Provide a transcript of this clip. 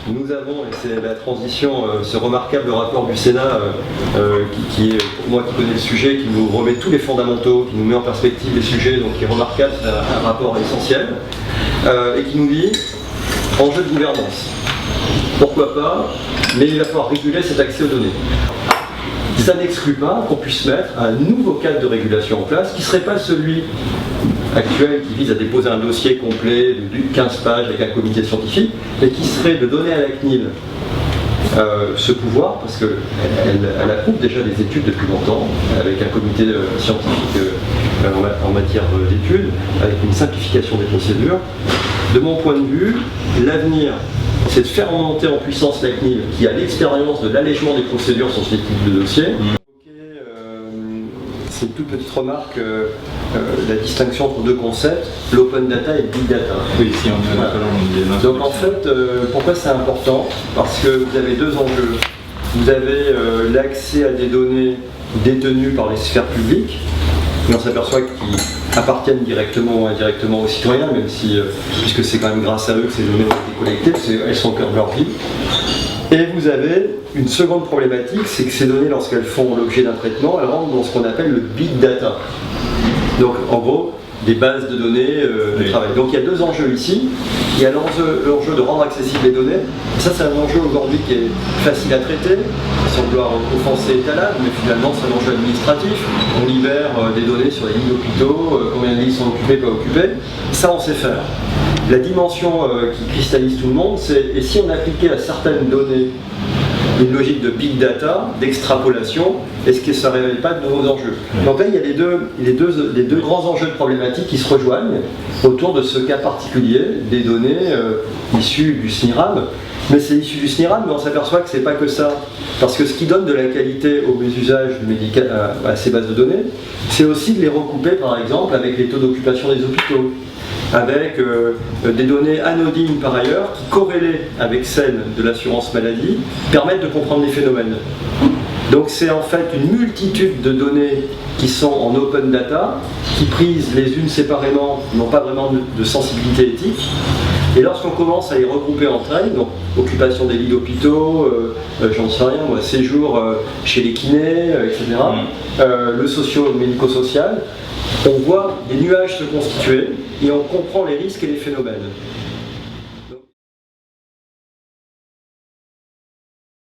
Nous avons, et c'est la transition, ce remarquable rapport du Sénat qui est, pour moi qui connais le sujet, qui nous remet tous les fondamentaux, qui nous met en perspective les sujets, donc qui est remarquable, c'est un rapport essentiel, et qui nous dit enjeu de gouvernance. Pourquoi pas, mais il va falloir réguler cet accès aux données. Ça n'exclut pas qu'on puisse mettre un nouveau cadre de régulation en place qui ne serait pas celui actuel qui vise à déposer un dossier complet de 15 pages avec un comité scientifique, mais qui serait de donner à la CNIL ce pouvoir, parce qu'elle approuve déjà des études depuis longtemps, avec un comité scientifique en matière d'études, avec une simplification des procédures. De mon point de vue, l'avenir, c'est de faire monter en puissance la CNIL, qui a l'expérience de l'allègement des procédures sur ce type de dossier. C'est une toute petite remarque, la distinction entre deux concepts, l'open data et le big data. Oui, si on voilà. Donc en fait, pourquoi c'est important? Parce que vous avez deux enjeux. Vous avez l'accès à des données détenues par les sphères publiques, et on s'aperçoit qu'ils appartiennent directement ou indirectement aux citoyens, même si, puisque c'est quand même grâce à eux que ces données ont été collectées, elles sont au cœur de leur vie. Et vous avez une seconde problématique, c'est que ces données, lorsqu'elles font l'objet d'un traitement, elles rentrent dans ce qu'on appelle le big data. Donc en gros, des bases de données de travail. Donc il y a deux enjeux ici. Il y a l'enjeu de rendre accessibles les données. Ça, c'est un enjeu aujourd'hui qui est facile à traiter, sans vouloir offenser l'âme, mais finalement c'est un enjeu administratif. On libère des données sur les lits d'hôpitaux, combien de lits sont occupés, pas occupés. Ça, on sait faire. La dimension qui cristallise tout le monde, c'est et si on appliquait à certaines données une logique de big data, d'extrapolation, est-ce que ça ne révèle pas de nouveaux enjeux? Donc là, il y a les deux grands enjeux de problématiques qui se rejoignent autour de ce cas particulier des données issues du SNIRAM. Mais c'est issu du SNIRAM, mais on s'aperçoit que c'est pas que ça. Parce que ce qui donne de la qualité aux usages à ces bases de données, c'est aussi de les recouper, par exemple, avec les taux d'occupation des hôpitaux, avec des données anodines par ailleurs, qui corrélées avec celles de l'assurance maladie, permettent de comprendre les phénomènes. Donc c'est en fait une multitude de données qui sont en open data, qui prises les unes séparément, n'ont pas vraiment de sensibilité éthique. Et lorsqu'on commence à les regrouper entre elles, donc occupation des lits d'hôpitaux, j'en sais rien, moi, séjour chez les kinés, etc., le socio-médico-social, on voit des nuages se constituer et on comprend les risques et les phénomènes.